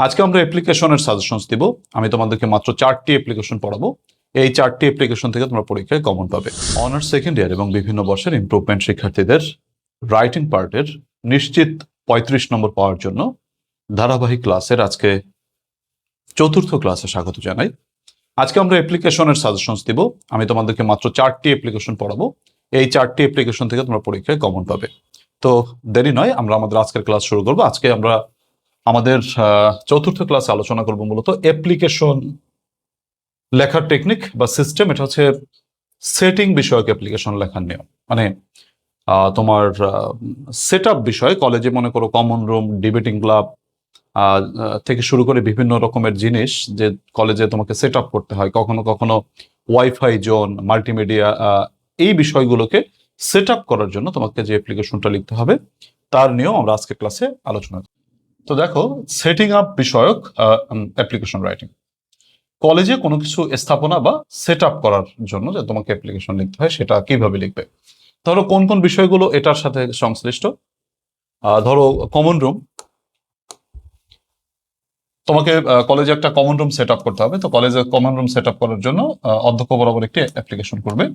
আজকে আমরা অ্যাপ্লিকেশনের সাজেশনস দিব। আমি তোমাদেরকে মাত্র 4টি অ্যাপ্লিকেশন পড়াবো। এই 4টি অ্যাপ্লিকেশন থেকে তোমরা পরীক্ষায় কমন পাবে। অনার্স সেকেন্ড ইয়ার এবং বিভিন্ন বর্ষের ইমপ্রুভমেন্ট শিক্ষার্থীদের রাইটিং পার্টের নিশ্চিত 35 নম্বর পাওয়ার জন্য ধারাবাহিক ক্লাসের আজকে 4র্থ ক্লাসে স্বাগত জানাই। আজকে আমরা অ্যাপ্লিকেশনের সাজেশনস দিব। আমি তোমাদেরকে মাত্র 4টি অ্যাপ্লিকেশন পড়াবো। এই 4টি অ্যাপ্লিকেশন থেকে তোমরা পরীক্ষায় কমন পাবে। তো দেরি নয়, আমরা আমাদের আজকের ক্লাস শুরু করবো। আজকে আমরা আমাদের 4র্থ ক্লাসে আলোচনা করব মূলত অ্যাপ্লিকেশন লেখার টেকনিক বা সিস্টেম। এটা হচ্ছে সেটিং বিষয়ক অ্যাপ্লিকেশন লেখার নিয়ম। মানে তোমার সেট আপ বিষয়, কলেজে মনে করো কমন রুম, ডিবেটিং ক্লাব থেকে শুরু করে বিভিন্ন রকমের জিনিস যে কলেজে তোমাকে সেট আপ করতে হয়, কখনো কখনো ওয়াইফাই জোন, মাল্টিমিডিয়া, এই বিষয়গুলোকে সেট আপ করার জন্য তোমাকে যে অ্যাপ্লিকেশনটা লিখতে হবে তার নিয়ম আমরা আজকে ক্লাসে আলোচনা করব। তো দেখো, সেটিং আপ বিষয়ক অ্যাপ্লিকেশন রাইটিং। কলেজে কোনো কিছু স্থাপনা বা সেট আপ করার জন্য যে তোমাকে অ্যাপ্লিকেশন লিখতে হয় সেটা কিভাবে লিখবে। ধরো কোন কোন বিষয়গুলো এটার সাথে সংশ্লিষ্ট। ধরো কমন রুম, তোমাকে কলেজে একটা কমন রুম সেট আপ করতে হবে। তো কলেজে কমন রুম সেট আপ করার জন্য অধ্যক্ষ বরাবর একটি অ্যাপ্লিকেশন করবে।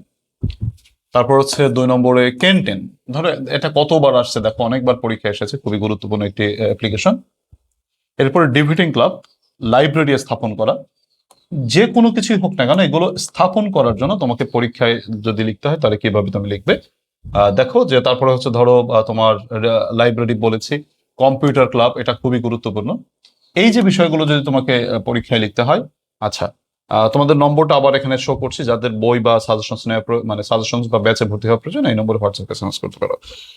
তারপর হচ্ছে 2 নম্বরে ক্যান্টিন। ধরো এটা কতবার আসছে দেখো, অনেকবার পরীক্ষা এসেছে, খুবই গুরুত্বপূর্ণ একটি অ্যাপ্লিকেশন। এরপরে ডিবেটিং ক্লাব, লাইব্রেরি স্থাপন করা। যে কোনো কিছুই হোক না কেন, এগুলো স্থাপন করার জন্য তোমাকে পরীক্ষায় যদি লিখতে হয় তাহলে কিভাবে তুমি লিখবে। দেখো যে তারপরে হচ্ছে ধরো তোমার লাইব্রেরি বলেছি, কম্পিউটার ক্লাব, এটা খুবই গুরুত্বপূর্ণ। এই যে বিষয়গুলো যদি তোমাকে পরীক্ষায় লিখতে হয়, আচ্ছা, তোমাদের নম্বরটা আবার এখানে শো করছি। যাদের বই বা সাজেশনস নেওয়া মানে সাজেশনস বা ব্যাচে ভর্তি হওয়ার প্রয়োজন, এই নম্বরে হোয়াটসঅ্যাপে এসএমএস করতে পারো।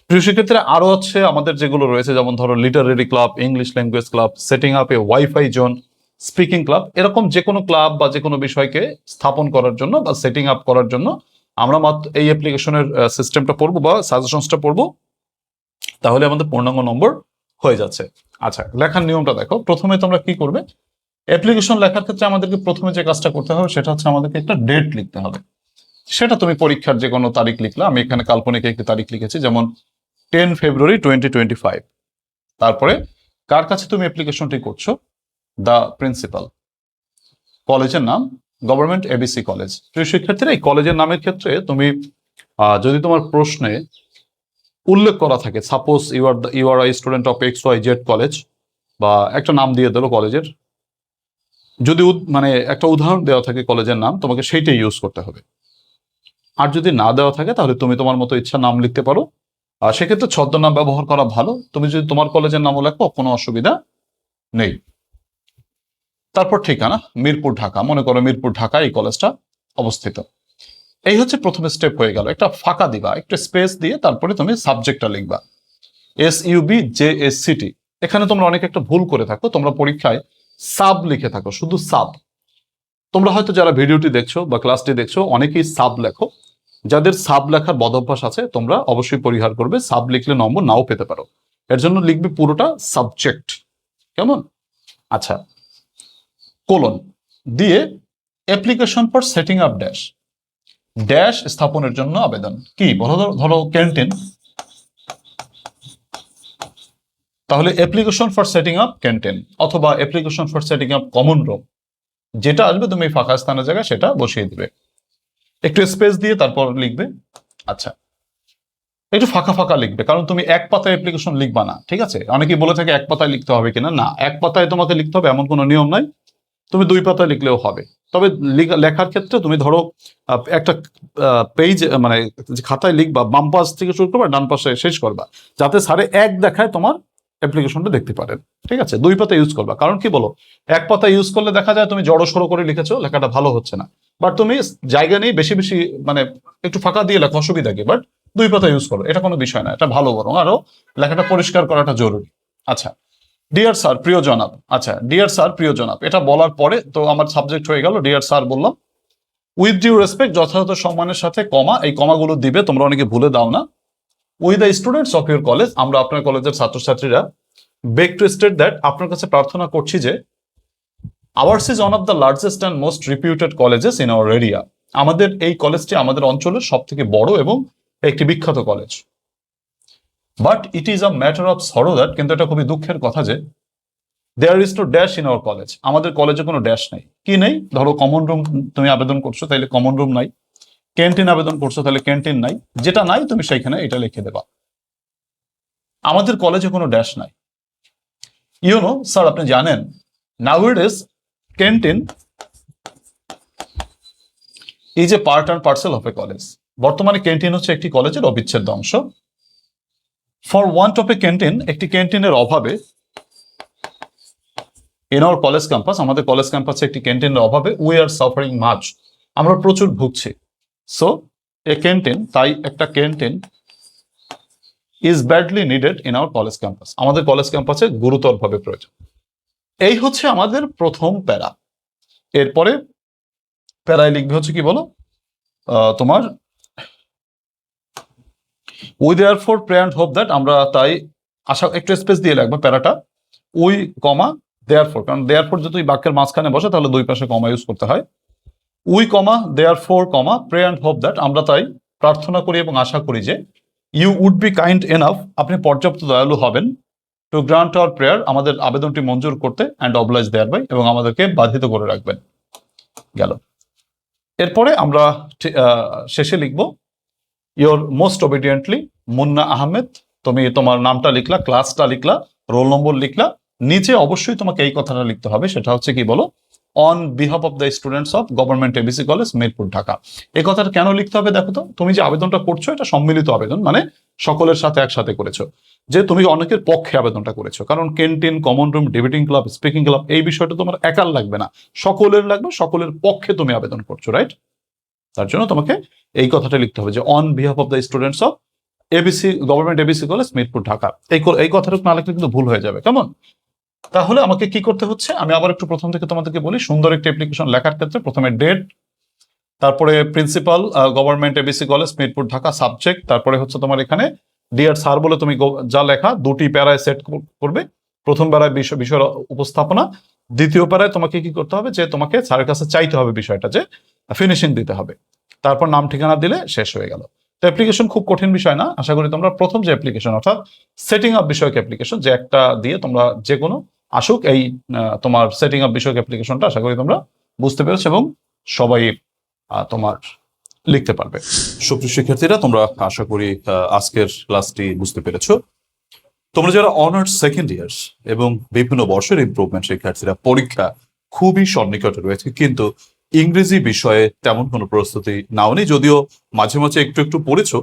প্রিয় শিক্ষার্থীরা, আরো হচ্ছে আমাদের যেগুলো রয়েছে, যেমন ধরো literary club, English language club, setting up a WiFi zone, speaking club. এরকম যে কোনো ক্লাব বা যে কোনো বিষয়কে স্থাপন করার জন্য বা সেটিং আপ করার জন্য আমরা মাত্র এই অ্যাপ্লিকেশনের সিস্টেমটা পড়বো বা সাজেশনসটা পড়বো, তাহলে আমাদের পূর্ণাঙ্গ নম্বর হয়ে যাচ্ছে। আচ্ছা, লেখার নিয়মটা দেখো। প্রথমে তোমরা কি করবে, অ্যাপ্লিকেশন লেখার ক্ষেত্রে আমাদেরকে প্রথমে যে কাজটা করতে হবে সেটা হচ্ছে আমাদেরকে একটা ডেট লিখতে হবে। সেটা তুমি পরীক্ষার যে কোনো তারিখ লিখলে, আমি এখানে কাল্পনিক একটি তারিখ লিখেছি, যেমন 10 ফেব্রুয়ারি 2025। তারপরে কার কাছে তুমি অ্যাপ্লিকেশনটি করছো, দ্য প্রিন্সিপাল। কলেজের নাম গভর্নমেন্ট এবিসি কলেজ। প্রিয় শিক্ষার্থীরা, এই কলেজের নামের ক্ষেত্রে তুমি যদি তোমার প্রশ্নে উল্লেখ করা থাকে, suppose you are student of X Y Z college, বা একটা নাম দিয়ে দিলো কলেজের, যদি মানে একটা উদাহরণ দেওয়া থাকে কলেজের নাম, তোমাকে সেইটাই ইউজ করতে হবে। আর যদি না দেওয়া থাকে তাহলে তুমি তোমার মতো ইচ্ছা নাম লিখতে পারো। আর সেক্ষেত্রে ছদ্মনাম ব্যবহার করা ভালো। তুমি যদি তোমার কলেজের নামও লেখো, কোনো অসুবিধা নেই। তারপর ঠিকানা মিরপুর ঢাকা, মনে করো মিরপুর ঢাকা এই কলেজটা অবস্থিত। এই হচ্ছে প্রথম স্টেপ হয়ে গেল। একটা ফাঁকা দিবা, একটা স্পেস দিয়ে তারপরে তুমি সাবজেক্টটা লিখবা, SUBJSCT। এখানে তোমরা অনেক একটা ভুল করে থাকো, তোমরা পরীক্ষায় সাব লিখে থাকো, শুধু সাব। তোমরা হয়তো যারা ভিডিওটি দেখছো বা ক্লাসটি দেখছো অনেকেই সাব লেখো। যাদের সাব লেখার বদভ্যাস আছে তোমরা অবশ্যই পরিহার করবে। সাব লিখলে নম্বর নাও পেতে পারো। এর জন্য লিখবে পুরোটা সাবজেক্ট, কেমন? আচ্ছা, কোলন দিয়ে application for setting up dash, dash স্থাপনের জন্য আবেদন। কি বলো, ধরো ক্যান্টিন, তাহলে application for setting up canteen, অথবা application for setting up common room, যেটা আসবে তুমি ফাঁকা স্থানের জায়গায় সেটা বসিয়ে দিবে। একটু স্পেস দিয়ে তারপর লিখবে। আচ্ছা, একটু ফাঁকা ফাঁকা লিখবে, কারণ তুমি এক পাতায় অ্যাপ্লিকেশন লিখবা না, ঠিক আছে? অনেকেই বলে থাকে এক পাতায় লিখতে হবে কিনা, না, এক পাতায় তোমাকে লিখতে হবে এমন কোনো নিয়ম নাই। তুমি 2 পাতায় লিখলেও হবে। তবে লেখার ক্ষেত্রে তুমি ধরো একটা পেজ, মানে খাতায় লিখবা, বাম পাশ থেকে শুরু করবা, ডান পাশে শেষ করবা, যাতে স্যারে এক দেখায় তোমার অ্যাপ্লিকেশনটা দেখতে পারেন। ঠিক আছে, 2 পাতা ইউজ করবা। কারণ কি বলো, এক পাতা ইউজ করলে দেখা যায় তুমি জড়ো সড়ো করে লিখেছো, লেখাটা ভালো হচ্ছে না। বাট তুমি জায়গা নিয়ে বেশি বেশি, মানে একটু ফাঁকা দিয়ে লেখা, অসুবিধা কি? বাট 2 পাতা ইউজ করো, এটা কোনো বিষয় না, এটা ভালো, বরং আরো লেখাটা পরিষ্কার করাটা জরুরি। আচ্ছা, ডিয়ার স্যার প্রিয় জনাব। আচ্ছা, ডিয়ার স্যার প্রিয় জনাব, এটা বলার পরে তো আমার সাবজেক্ট হয়ে গেল, ডিয়ার স্যার বললাম। উইথ ডিউ রেসপেক্ট, যথাযথ সম্মানের সাথে কমা, এই কমাগুলো দিবে, তোমরা অনেকে ভুলে দাও না। With the students of your college, আমরা আপনার কলেজের ছাত্রছাত্রীরা বেগ টু স্টেট দ্যাট, আপনার কাছে প্রার্থনা করছি যে hours is one of the largest and most রিপিউটেড colleges in our area. আমাদের এই কলেজটি আমাদের অঞ্চলের সব থেকে বড় এবং একটি বিখ্যাত college. But it is a matter of sorrow that, কিন্তু এটা খুবই দুঃখের কথা যে there is no dash in our college, আমাদের কলেজে কোনো ড্যাশ নাই। কি নেই? ধরো কমন রুম তুমি আবেদন করছো, তাইলে কমন রুম নাই। ক্যান্টিন আবেদন করছো, তাহলে ক্যান্টিন নাই। যেটা নাই তুমি সেইখানে এটা লিখে দেবা। আমাদের কলেজে কোনো ড্যাশ নাই। স্যার আপনি জানেন nowadays canteen is a part and parcel of a college. বর্তমানে ক্যান্টিন হচ্ছে একটি কলেজের অবিচ্ছেদ্য অংশ। For want of a canteen, একটি ক্যান্টিনের অভাবে, ইন আওয়ার কলেজ ক্যাম্পাস, আমাদের কলেজ ক্যাম্পাসে একটি ক্যান্টিনের অভাবে, উই আর সাফারিং মাচ, আমরা প্রচুর ভুগছি। সো এ ক্যান্টিন, তাই একটা canteen is badly needed in our college campus, আমাদের কলেজ ক্যাম্পাসে গুরুতরভাবে প্রয়োজন। এই হচ্ছে আমাদের প্রথম প্যারা। এরপরে প্যারায় লিখবে হচ্ছে কি বলো, তোমার we therefore pray and hope that, আমরা তাই আশা, একটু স্পেস দিয়ে লাগবে প্যারাটা, উই কমা দেয়ার ফর, কারণ দেয়ার ফর যদি বাক্যের মাঝখানে বসে তাহলে দুই পাশে কমা ইউজ করতে হয়। We comma therefore comma pray and hope that, আমরা তাই প্রার্থনা করি এবং আশা করি যে, you would be kind enough, আপনি পর্যাপ্ত দয়ালু হবেন, টু গ্রান্ট আওয়ার প্রেয়ার, আমাদের আবেদনটি মঞ্জুর করতে, অ্যান্ড অবলাইজ দেয়ার বাই, এবং আমাদেরকে বাধিত করে রাখবেন। গেল। এরপরে আমরা শেষে লিখব your most obediently Munna Ahmed. তুমি তোমার নামটা লিখলা, ক্লাসটা লিখলা, রোল নম্বর লিখলা, নিচে অবশ্যই তোমাকে এই কথাটা লিখতে হবে, সেটা হচ্ছে কি বলো, on behalf of the students of government ABC college Mirpur Dhaka. এই কথাটা কেন লিখতে হবে দেখো তো, তুমি যে আবেদনটা করছো এটা সম্মিলিত আবেদন, মানে সকলের সাথে একসাথে করেছো, যে তুমি অনেকের পক্ষে আবেদনটা করেছো, কারণ canteen, common room, debating club, speaking club, এই বিষয়টা তোমার একার লাগবে না, সকলের লাগবে, সকলের পক্ষে তুমি আবেদন করছো, রাইট? তার জন্য তোমাকে এই কথাটা লিখতে হবে যে on behalf of the students of ABC government ABC college Mirpur Dhaka. এই কথাটুকু না লিখলে কিন্তু ভুল হয়ে যাবে, কেমন? তাহলে আমাকে কি করতে হচ্ছে, আমি আবার একটু প্রথম থেকে তোমাদেরকে বলি। সুন্দর একটি অ্যাপ্লিকেশন লেখার ক্ষেত্রে প্রথমে ডেট, তারপরে principal government ABC college Mirpur Dhaka, subject, তারপরে হচ্ছে তোমার এখানে ডিয়ার স্যার বলে তুমি যা লেখা দুটি প্যারায় সেট করবে। প্রথম প্যারায় বিষয়ের উপস্থাপনা, দ্বিতীয় প্যারায় তোমাকে কি করতে হবে, যে তোমাকে স্যারের কাছে চাইতে হবে বিষয়টা, যে ফিনিশিং দিতে হবে, তারপর নাম ঠিকানা দিলে শেষ হয়ে গেল। তো অ্যাপ্লিকেশন খুব কঠিন বিষয় না, আশা করি তোমরা প্রথম যে অ্যাপ্লিকেশন, অর্থাৎ সেটিং আপ বিষয়ক অ্যাপ্লিকেশন, যে একটা দিয়ে তোমরা যে কোনো আসুক, এই তোমার সেটিং আপ বিষয়ক অ্যাপ্লিকেশনটা আশা করি তোমরা বুঝতে পেরেছো এবং সবাই তোমার লিখতে পারবে। সুপ্রিয় শিক্ষার্থীরা, তোমরা আশা করি আজকের ক্লাসটি বুঝতে পেরেছো। তোমরা যারা অনার্স সেকেন্ড ইয়ার এবং বিভিন্ন বর্ষের ইমপ্রুভমেন্ট শিক্ষার্থীরা, পরীক্ষা খুবই সন্নিকটে রয়েছে, কিন্তু ইংরেজি বিষয়ে তেমন কোনো প্রস্তুতি নাওনি, যদিও মাঝে মাঝে একটু একটু পড়েছো,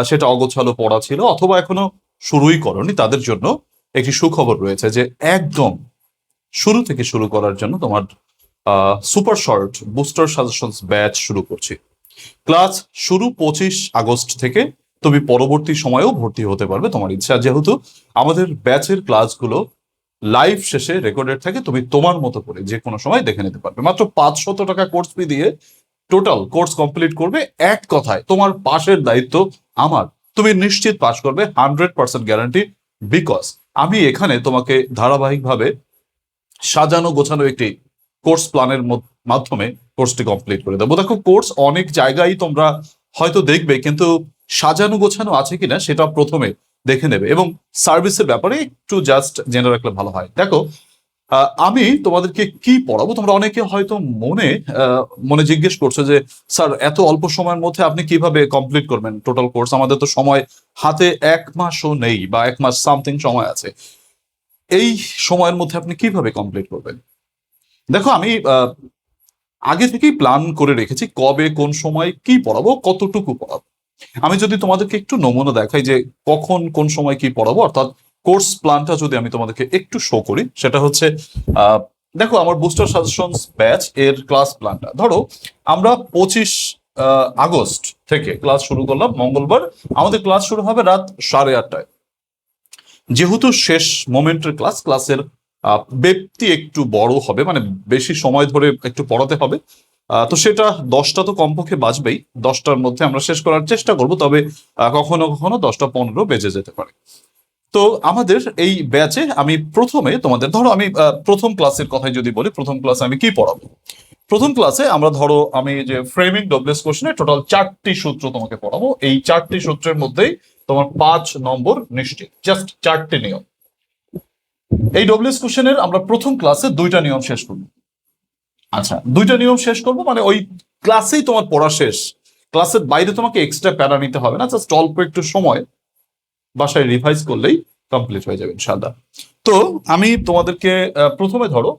সেটা অগোছালো পড়া ছিল, অথবা এখনো শুরুই করনি, তাদের জন্য একটি সুখবর রয়েছে, যে একদম শুরু থেকে শুরু করার জন্য তোমার super short booster suggestions batch শুরু করছি। ক্লাস শুরু 25 আগস্ট থেকে, তুমি পরবর্তী সময়েও ভর্তি হতে পারবে তোমার ইচ্ছা, যেহেতু আমাদের ব্যাচের ক্লাসগুলো লাইভ শেষে রেকর্ডেড থাকে, তুমি তোমার মতো করে যে কোনো সময় দেখে নিতে পারবে। মাত্র 500 টাকা কোর্স ফি দিয়ে টোটাল কোর্স কমপ্লিট করবে। এক কথায় তোমার পাশের দায়িত্ব আমার, তুমি নিশ্চিত পাস করবে, 100% গ্যারান্টি, বিকজ আমি এখানে তোমাকে ধারাবাহিকভাবে সাজানো গোছানো একটি কোর্স প্ল্যানের মাধ্যমে কোর্সটি কমপ্লিট করে দেবো। দেখো, কোর্স অনেক জায়গায় তোমরা হয়তো দেখবে, কিন্তু সাজানো গোছানো আছে কিনা সেটা প্রথমে দেখে নেবে, এবং সার্ভিসের ব্যাপারে একটু জাস্ট জেনে রাখলে ভালো হয়। দেখো, আমি তোমাদেরকে কি পড়াবো, তোমরা অনেকে হয়তো মনে জিজ্ঞেস করছো যে স্যার এত অল্প সময়ের মধ্যে আপনি কিভাবে কমপ্লিট করবেন টোটাল কোর্স, আমাদের তো সময় হাতে 1 মাসও নেই, বা 1 মাস সামথিং সময় আছে, এই সময়ের মধ্যে আপনি কিভাবে কমপ্লিট করবেন? দেখো, আমি আগে থেকেই প্ল্যান করে রেখেছি কবে কোন সময় কি পড়াবো, কতটুকু পড়াবো। আমি যদি তোমাদেরকে একটু নমুনা দেখাই যে কখন কোন সময় কি পড়াবো, অর্থাৎ কোর্স প্ল্যানটা যদি আমি তোমাদেরকে একটু শো করি, সেটা হচ্ছে দেখো, আমার বুস্টার সাজেশনস ব্যাচ এর ক্লাস প্ল্যানটা, ধরো আমরা 25 আগস্ট থেকে ক্লাস শুরু করলাম, মঙ্গলবার আমাদের ক্লাস শুরু হবে রাত 8:30টায়। যেহেতু শেষ মোমেন্টের ক্লাসের ব্যক্তি একটু বড় হবে, মানে বেশি সময় ধরে একটু পড়াতে হবে, তো সেটা 10টা তো কমপক্ষে বাজবেই, 10টার মধ্যে আমরা শেষ করার চেষ্টা করব, তবে কখনো কখনো 10টা 15 বেজে যেতে পারে। তো আমাদের এই ব্যাচে আমি প্রথমে তোমাদের, ধরো আমি প্রথম ক্লাসের কথাই যদি বলি, প্রথম ক্লাসে আমি কি পড়াবো। প্রথম ক্লাসে আমরা, ধরো আমি যে ফ্রেমিং ডব্লিউএস কোশ্চেনে টোটাল 4টি সূত্র তোমাকে পড়াবো। এই 4টি সূত্রের মধ্যেই তোমার 5 নম্বর নিশ্চিত, জাস্ট 4টি নিয়ম। এই ডব্লিউএস কোশ্চেনের আমরা প্রথম ক্লাসে 2টা নিয়ম শেষ করব। আচ্ছা, 2টা নিয়ম শেষ করব মানে ওই ক্লাসেই তোমার পড়া শেষ, ক্লাসের বাইরে তোমাকে এক্সট্রা প্যারা নিতে হবে না, জাস্ট অল্প একটু সময় বাসায় রিভাইজ করলেই কমপ্লিট হয়ে যাবে ইনশাআল্লাহ। তো আমি তোমাদেরকে প্রথমে ধরো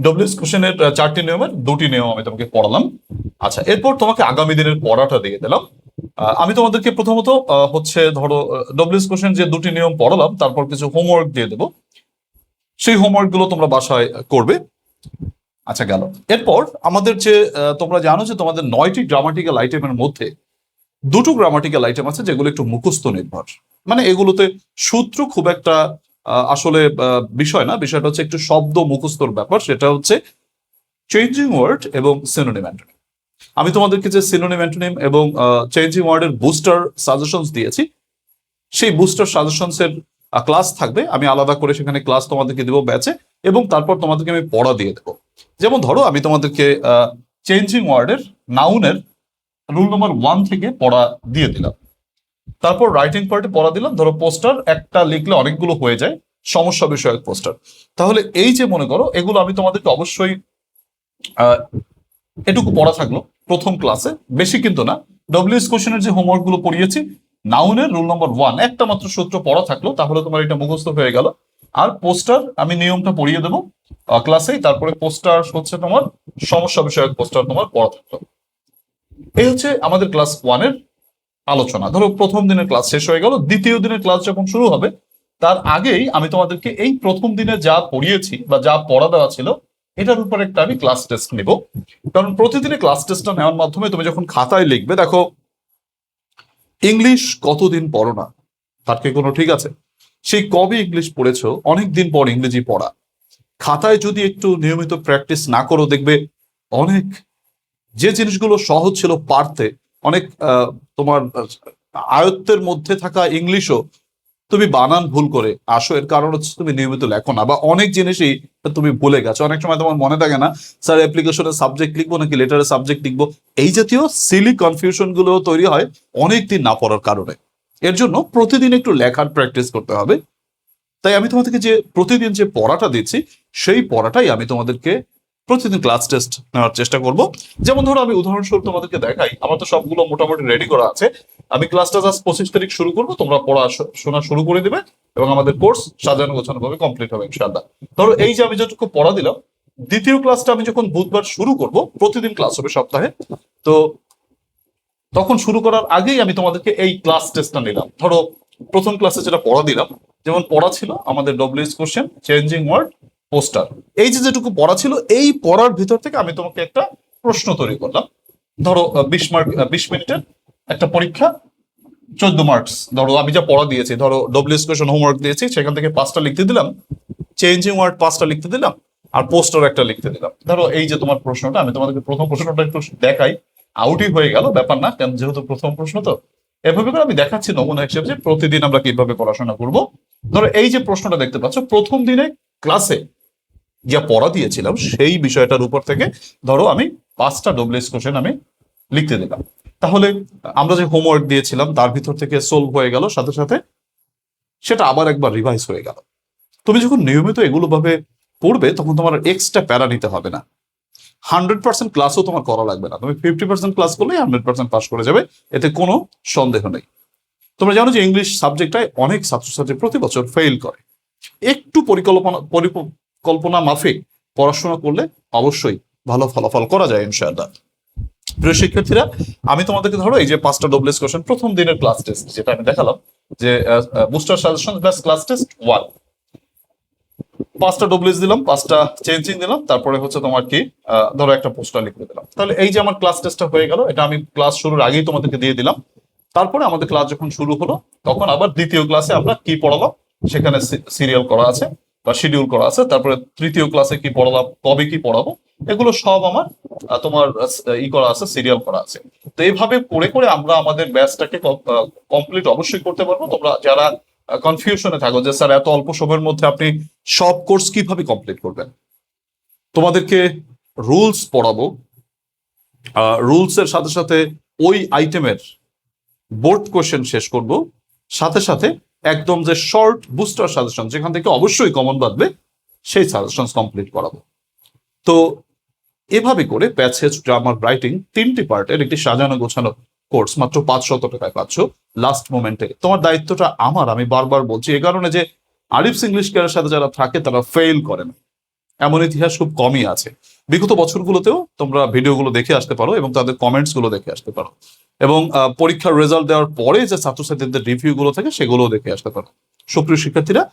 ডব্লিউএস কোশ্চেনের 4টি নিয়মের 2টি নিয়ম আমি তোমাকে পড়ালাম। আচ্ছা, এরপর তোমাকে আগামী দিনের পড়াটা দিয়ে দিলাম। আমি তোমাদেরকে প্রথমত হচ্ছে ধরো ডব্লিউএস কোশ্চেন যে 2টি নিয়ম পড়ালাম, তারপর কিছু হোমওয়ার্ক দিয়ে দেবো, সেই হোমওয়ার্ক গুলো তোমরা বাসায় করবে। আচ্ছা, গেল। এরপর আমাদের যে তোমরা জানো যে তোমাদের 9টি গ্রামাটিক্যাল আইটেমের মধ্যে 2টো গ্রামাটিক্যাল আইটেম আছে যেগুলো একটু মুখস্থ নির্ভর, মানে এগুলোতে সূত্র খুব একটা আসলে বিষয় না, বিষয়টা হচ্ছে একটু শব্দ মুখস্থর ব্যাপার, সেটা হচ্ছে চেঞ্জিং ওয়ার্ড এবং সিনোনিম অ্যান্টোনিম। আমি তোমাদেরকে যে সিনোনিম অ্যান্টোনিম এবং চেঞ্জিং ওয়ার্ডের বুস্টার সাজেশনস দিয়েছি, সেই বুস্টার সাজেশনস এর ক্লাস থাকবে, আমি আলাদা করে সেখানে ক্লাস তোমাদেরকে দেবো ব্যাচে, এবং তারপর তোমাদেরকে আমি পড়া দিয়ে দেবো। যেমন ধরো আমি তোমাদেরকে চেঞ্জিং ওয়ার্ডের নাউনের রুল নাম্বার 1 থেকে পড়া দিয়ে দিলাম, তারপর রাইটিং পার্টে পড়া দিলাম। ধরো পোস্টার একটা লিখলে অনেকগুলো হয়ে যায়, সমস্যা বিষয়ক পোস্টার। তাহলে এই যে মনে করো এগুলো আমি তোমাদেরকে অবশ্যই এটুকু পড়া থাকলো প্রথম ক্লাসে, বেশি কিন্তু না। ডব্লিউএস কোশ্চেনের যে হোমওয়ার্ক গুলো পড়িয়েছি, নাউনের রুল নাম্বার 1 একটা মাত্র সূত্র পড়া থাকলো, তাহলে তোমার এটা মুখস্থ হয়ে গেল। আর পোস্টার আমি নিয়মটা পড়িয়ে দেবো ক্লাসেই, তারপরে পোস্টার হচ্ছে তোমার সমস্যা বিষয়ক পোস্টার তোমার পড়া থাকলো। এই হচ্ছে আমাদের ক্লাস 1-এর আলোচনা। ধরো প্রথম দিনের ক্লাস শেষ হয়ে গেল, দ্বিতীয় দিনের ক্লাস যখন শুরু হবে তার আগেই আমি তোমাদেরকে এই প্রথম দিনে যা পড়িয়েছি বা যা পড়া দেওয়া ছিল এটার উপর একটা আমি ক্লাস টেস্ট নিব। কারণ প্রতিদিনে ক্লাস টেস্টটা নেওয়ার মাধ্যমে তুমি যখন খাতায় লিখবে, দেখো ইংলিশ কতদিন পড়ো না, তার কি কোনো ঠিক আছে? সেই কবে ইংলিশ পড়েছো, অনেক দিন পর ইংরেজি পড়া, খাতায় যদি একটু নিয়মিত প্র্যাকটিস না করো, দেখবে অনেক যে জিনিসগুলো সহজ ছিল পারতে, অনেক তোমার আয়ত্তের মধ্যে থাকা ইংলিশও তুমি বানান ভুল করে আসো। এর কারণ হচ্ছে তুমি নিয়মিত লেখো না, বা অনেক জিনিসই তুমি ভুলে গেছো। অনেক সময় তোমার মনে থাকে না স্যার অ্যাপ্লিকেশনের সাবজেক্ট লিখবো নাকি লেটারের সাবজেক্ট লিখবো, এই জাতীয় সিলি কনফিউশন গুলো তৈরি হয় অনেকদিন না পড়ার কারণে। এর জন্য প্রতিদিন একটু লেখার প্র্যাকটিস করতে হবে। তাই আমি তোমাদেরকে যে প্রতিদিন যে পড়াটা দিচ্ছি, সেই পড়াটাই আমি তোমাদেরকে প্রতিদিন ক্লাস টেস্ট নেওয়ার চেষ্টা করব। যেমন ধরো আমি উদাহরণস্বরূপ তোমাদেরকে দেখাই, আমার তো সবগুলো মোটামুটি রেডি করা আছে। আমি ক্লাসটা জাস্ট 25 তারিখ শুরু করবো, তোমরা পড়া শোনা শুরু করে দিবে এবং আমাদের কোর্স সাজানো গোছানো ভাবে কমপ্লিট হবে ইনশাআল্লাহ। ধরো এই যে আমি যতটুকু পড়া দিলাম, দ্বিতীয় ক্লাসটা আমি যখন বুধবার শুরু করব, প্রতিদিন ক্লাস হবে সপ্তাহে, তো তখন শুরু করার আগেই আমি তোমাদেরকে এই ক্লাস টেস্টটা নিলাম। ধরো প্রথম ক্লাসে যেটা পড়া দিলাম, যেমন পড়া ছিল আমাদের WS question, changing word, poster, এই যে যেটুকু পড়া ছিল, এই পড়ার ভিতর থেকে আমি তোমাকে একটা প্রশ্ন তৈরি করলাম। ধরো 20 মিনিটের একটা পরীক্ষা, 14 মার্কস। ধরো আমি যা পড়া দিয়েছি, ধরো ডব্লিউএস কোশ্চেন হোমওয়ার্ক দিয়েছি, সেখান থেকে 5টা লিখতে দিলাম, চেঞ্জিং ওয়ার্ড 5টা লিখতে দিলাম, আর পোস্টার একটা লিখতে দিলাম। ধরো এই যে তোমার প্রশ্নটা, আমি তোমাদেরকে প্রথম প্রশ্নটা একটু দেখাই, আউটই হয়ে গেল ব্যাপার না, কারণ যেহেতু প্রথম প্রশ্ন তো এভাবে করে আমি দেখাচ্ছি নমুনা হিসেবে যে প্রতিদিন আমরা কিভাবে পড়াশোনা করব। ধরো এই যে প্রশ্নটা দেখতে পাচ্ছ, প্রথম দিনে ক্লাসে যা পড়া দিয়েছিলাম সেই বিষয়টার উপর থেকে ধরো আমি 5টা ডব্লিউএস কোশ্চেন আমি লিখতে দিলাম। তাহলে আমরা যে হোমওয়ার্ক দিয়েছিলাম তার ভিতর থেকে সলভ হয়ে গেল, সাথে সাথে সেটা আবার একবার রিভাইজ হয়ে গেল। তুমি যখন নিয়মিত এগুলো ভাবে পড়বে, তখন তোমার এক্সট্রা প্যারা নিতে হবে না। 100% ক্লাসও তোমার করা লাগবে না, তুমি 50% ক্লাস করলেই 100% পাস করে যাবে, এতে কোনো সন্দেহ নেই। তোমরা জানো যে ইংলিশ সাবজেক্টটায় অনেক ছাত্রছাত্রী প্রতি বছর ফেল করে। একটু পরিকল্পনা মাফিক পড়াশোনা করলে অবশ্যই ভালো ফলাফল করা যায় ইনশাআল্লাহ। প্রিয় শিক্ষার্থীরা, আমি তোমাদেরকে ধরো এই যে 5টা ডব্লিউএস কোশ্চেন প্রথম দিনের ক্লাস টেস্ট যেটা আমি দেখালাম, যে booster suggestion plus class test 1, 5টা ডব্লিউএস দিলাম, 5টা চেঞ্জিং দিলাম, তারপরে হচ্ছে তোমার কি ধরো একটা পোস্টার লিখে দিলাম। তাহলে এই যে আমার ক্লাস টেস্টটা হয়ে গেল, এটা আমি ক্লাস শুরুর আগেই তোমাদেরকে দিয়ে দিলাম। তারপরে আমাদের ক্লাস যখন শুরু হলো, তখন আবার দ্বিতীয় ক্লাসে আমরা কি পড়ালাম সেখানে সিরিয়াল করা আছে বা শিডিউল করা আছে। তারপরে তৃতীয় ক্লাসে কি পড়ালাম, কবে কি পড়াবো, এগুলো সব আমার তোমার করা আছে, সিরিয়াল করা আছে। তো এইভাবে করে করে আমরা আমাদের ব্যাচটাকে কমপ্লিট অবশ্যই করতে পারবো। তোমরা যারা কনফিউশনে থাকো যে স্যার এত অল্প সময়ের মধ্যে আপনি সব কোর্স কিভাবে কমপ্লিট করবেন, তোমাদেরকে রুলস পড়াবো, রুলস এর সাথে সাথে ওই আইটেমের বোর্ড কোশ্চেন শেষ করব, সাথে সাথে একদম যে শর্ট বুস্টার সাজেশন যেখান থেকে অবশ্যই কমন বাঁধবে সেই সাজেশন কমপ্লিট করাবো। তো এভাবে করে প্যাসেজ, গ্রামার, রাইটিং 3টি পার্টের একটি সাজানো গোছানো কোর্স মাত্র 500 টাকায় পাচ্ছ লাস্ট মোমেন্টে। তোমার দায়িত্বটা আমার, আমি বারবার বলছি, এই কারণে যে আরিফস ইংলিশ কেয়ারের সাথে যারা থাকে তারা ফেল করে না, এমন ইতিহাস খুব কমই আছে। বিগত বছরগুলোতেও তোমরা ভিডিওগুলো দেখে আসতে পারো এবং তাদের কমেন্টস গুলো দেখে আসতে পারো, এবং পরীক্ষার রেজাল্ট দেওয়ার পরে যে ছাত্রছাত্রীদের রিভিউ গুলো থাকে সেগুলোও দেখে আসতে পারো। সুপ্রিয় শিক্ষার্থীরা,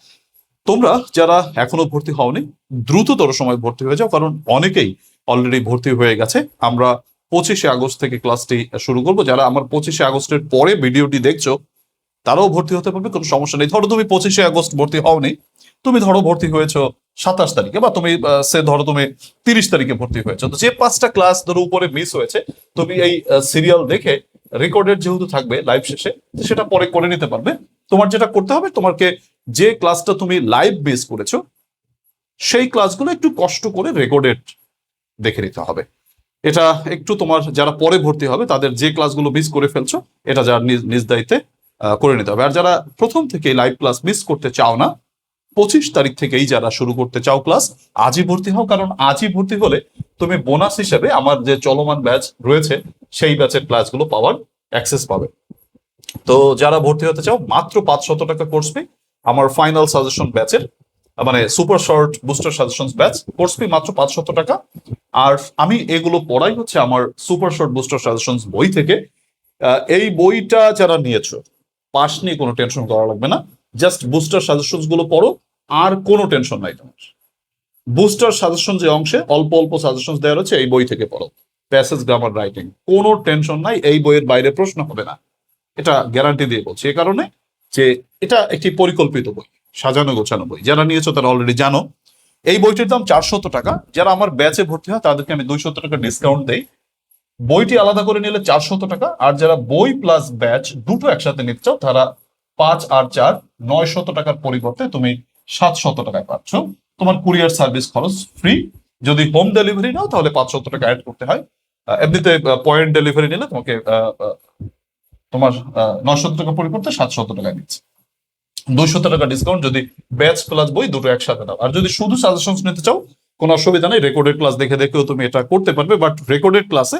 তোমরা যারা এখনো ভর্তি হওনি দ্রুততর সময় ভর্তি হয়ে যাও, কারণ অনেকেই অলরেডি ভর্তি হয়ে গেছে। আমরা 25শে আগস্ট থেকে ক্লাসটি শুরু করবো। যারা আমার 25শে আগস্টের পরে ভিডিওটি দেখছো তারাও ভর্তি হতে পারবে, কোনো সমস্যা নেই। ধরো তুমি 25শে আগস্ট ভর্তি হওনি, তুমি ধরো ভর্তি হয়েছো 27 তারিখে, বা তুমি ধরো তুমি 30 তারিখে ভর্তি হয়েছো, তো যে 5টা ক্লাস ধরো উপরে মিস হয়েছে তুমি এই সিরিয়াল দেখে রেকর্ডেড যেহেতু থাকবে লাইভ শেষে, সেটা পরে করে নিতে পারবে। তোমার যেটা করতে হবে, তোমাকে যে ক্লাসটা তুমি লাইভ মিস করেছো সেই ক্লাসগুলো একটু কষ্ট করে রেকর্ডেড দেখে নিতে হবে। এটা একটু তোমার যারা পরে ভর্তি হবে তাদের যে ক্লাসগুলো মিস করে ফেলছো এটা যারা নিজ নিজ দায়িত্বে করে নিতে হবে। আর যারা প্রথম থেকে লাইভ ক্লাস মিস করতে চাও না, 25 তারিখ থেকেই যারা শুরু করতে চাও ক্লাস, আজই ভর্তি হও। কারণ আজই ভর্তি হলে তুমি বোনাস হিসেবে আমার যে চলমান ব্যাচ রয়েছে সেই ব্যাচের ক্লাসগুলো পাওয়ার অ্যাক্সেস পাবে। তো যারা ভর্তি হতে চাও মাত্র 500 টাকা কোর্স ফি আমার ফাইনাল সাজেশন ব্যাচের, মানে super short booster suggestion batch course fee মাত্র 500 টাকা। আর আমি এগুলো পড়াই হচ্ছে আমার সুপার শর্ট বুস্টার সাজেশন বই থেকে। এই বইটা যারা নিয়েছো পাস নিয়ে কোনো টেনশন করা লাগবে না, জাস্ট বুস্টার সাজেশন গুলো পড়ো, আর কোনো টেনশন নাই তোমার। বুস্টার সাজেশন যে অংশে অল্প অল্প সাজেশন দেওয়া রয়েছে এই বই থেকে পড়ো, প্যাসেজ, গ্রামার, রাইটিং, কোনো টেনশন নাই, এই বইয়ের বাইরে প্রশ্ন হবে না, এটা গ্যারান্টি দিয়ে বলছি। এ কারণে যে এটা একটি পরিকল্পিত বই, সাজানো গোছানো বই। যারা নিয়েছো তারা অলরেডি জানো। এই বইটির দাম 400 টাকা। যারা আমার ব্যাচে ভর্তি হয় তাদেরকে আমি 200 টাকা ডিসকাউন্ট দেই। বইটি আলাদা করে নিলে 400 টাকা, আর যারা বই প্লাস ব্যাচ দুটো একসাথে নিতে চাও তারা 5 আর 4 900 টাকার পরিবর্তে তুমি 700 টাকায় পাচ্ছ। তোমার কুরিয়ার সার্ভিস খরচ ফ্রি। যদি হোম ডেলিভারি নাও তাহলে 500 টাকা অ্যাড করতে হয়। এমনিতে পয়েন্ট ডেলিভারি নিলে তোমাকে তোমার 900 টাকা পরিবর্তে 700 টাকায় নিচ্ছে। 200 টাকা ডিসকাউন্ট যদি ব্যাচ প্লাস বই দুটো একসাথে দাও। আর যদি শুধু সাজেশন নিতে চাও কোনো অসুবিধা নেই, রেকর্ডেড ক্লাস দেখে দেখেও তুমি এটা করতে পারবে। বাট রেকর্ডেড ক্লাসে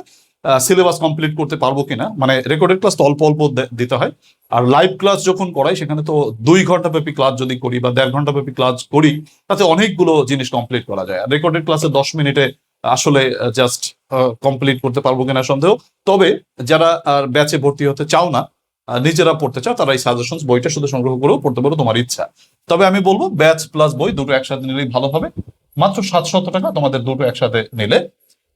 সিলেবাস কমপ্লিট করতে পারবো কিনা, মানে রেকর্ডেড ক্লাস তো অল্প অল্প দিতে হয়, আর লাইভ ক্লাস যখন করাই সেখানে তো 2 ঘন্টা ব্যাপী ক্লাস যদি করি বা 1.5 ঘন্টা ব্যাপী ক্লাস করি তাতে অনেকগুলো জিনিস কমপ্লিট করা যায়। আর রেকর্ডেড ক্লাসে 10 মিনিটে আসলে জাস্ট কমপ্লিট করতে পারবো কিনা সন্দেহ। তবে যারা ব্যাচে ভর্তি হতে চাও না, নিজেরা পড়তে চাও, তারা এই সাজেশন বইটা শুধু সংগ্রহ করেও পড়তে পারো, তোমার ইচ্ছা। তবে আমি বলবো ব্যাচ প্লাস বই দুটো একসাথে নিলেই ভালো হবে। মাত্র 700 টাকা তোমাদের দুটো একসাথে নিলে।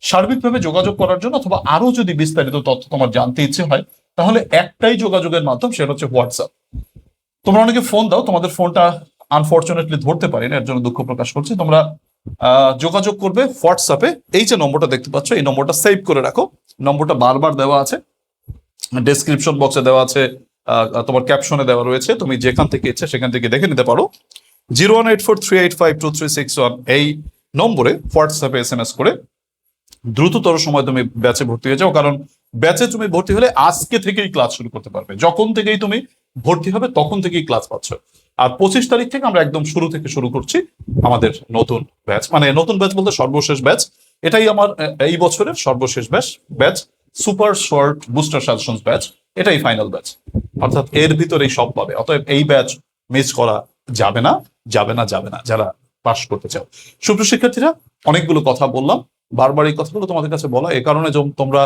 সার্বিকভাবে যোগাযোগ করার জন্য অথবা আরো যদি বিস্তারিত তথ্য তোমার জানতে ইচ্ছে হয় তাহলে একটাই যোগাযোগের মাধ্যম, সেটা হচ্ছে হোয়াটসঅ্যাপ। তোমরা অনেকে ফোন দাও, তোমাদের ফোনটা আনফরচুনেটলি ধরতে পারি না, এর জন্য দুঃখ প্রকাশ করছি। তোমরা যোগাযোগ করবে হোয়াটসঅ্যাপে। এই যে নম্বরটা দেখতে পাচ্ছ এই নম্বরটা সেভ করে রাখো। নম্বরটা বারবার দেওয়া আছে, ডেসক্রিপশন বক্সে দেওয়া আছে, তোমার ক্যাপশনে দেওয়া রয়েছে, তুমি যেখান থেকে ইচ্ছে সেখান থেকে দেখে নিতে পারো। 01843852361 এই নম্বরে হোয়াটসঅ্যাপে SMS করে দ্রুততর সময় তুমি ব্যাচে ভর্তি হয়ে যাও। কারণ ব্যাচে তুমি ভর্তি হলে আজকে থেকেই ক্লাস শুরু করতে পারবে, যখন থেকেই তুমি ভর্তি হবে তখন থেকেই ক্লাস পাচ্ছ। আর 25 তারিখ থেকে আমরা একদম শুরু থেকে শুরু করছি আমাদের নতুন ব্যাচ, মানে নতুন ব্যাচ বলতে সর্বশেষ ব্যাচ। এটাই আমার এই বছরের সর্বশেষ batch super short booster suggestion batch. এটাই ফাইনাল ব্যাচ, অর্থাৎ এর ভিতরেই সব পাবে। অতএব এই ব্যাচ মিস করা যাবে না, যাবে না, যাবে না, যারা পাস করতে চাও। সুপ্রিয় শিক্ষার্থীরা, অনেকগুলো কথা বললাম, বারবার এই কথাগুলো তোমাদের কাছে বলা এ কারণে তোমরা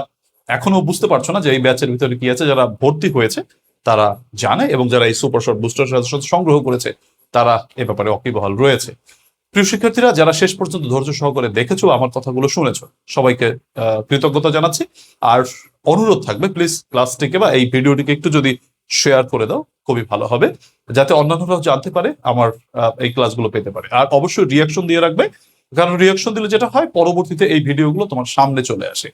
এখনো বুঝতে পারছো না যে এই ব্যাচের ভিতরে কি আছে। যারা ভর্তি হয়েছে তারা জানে, এবং যারা এই সুপার শর্ট বুস্টার সাজেশন সংগ্রহ করেছে তারা এ ব্যাপারে ওয়াকিবহাল রয়েছে। প্রিয় শিক্ষার্থীরা, যারা শেষ পর্যন্ত ধৈর্য সহকারে দেখেছো, আমার কথাগুলো শুনেছো, সবাইকে কৃতজ্ঞতা জানাচ্ছি। আর অনুরোধ থাকবে প্লিজ ক্লাসটিকে বা এই ভিডিওটিকে একটু যদি শেয়ার করে দাও খুবই ভালো হবে, যাতে অন্যান্যরাও জানতে পারে, আমার এই ক্লাসগুলো পেতে পারে। আর অবশ্যই রিয়াকশন দিয়ে রাখবে, কারণ রিয়াকশন দিলে যেটা হয় পরবর্তীতে এই ভিডিওগুলো তোমার সামনে চলে আসে।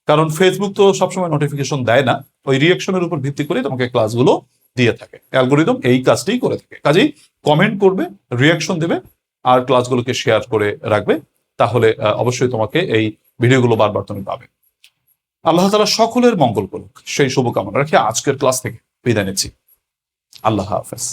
কারণ ফেসবুক তো সবসময় নোটিফিকেশন দেয় না, ওই রিয়াকশনের উপর ভিত্তি করে তোমাকে ক্লাসগুলো দিয়ে থাকে। অ্যালগোরিদম এই কাজটাই করে থাকে। কাজেই কমেন্ট করবে, রিয়াকশন দেবে, আর ক্লাসগুলোকে শেয়ার করে রাখবে, তাহলে অবশ্যই তোমাকে এই ভিডিওগুলো বারবার তুমি পাবে। আল্লাহ তাআলা সকলের মঙ্গল করুক সেই শুভকামনা রেখে আজকের ক্লাস থেকে বিদায় নিচ্ছি। আল্লাহ হাফেজ।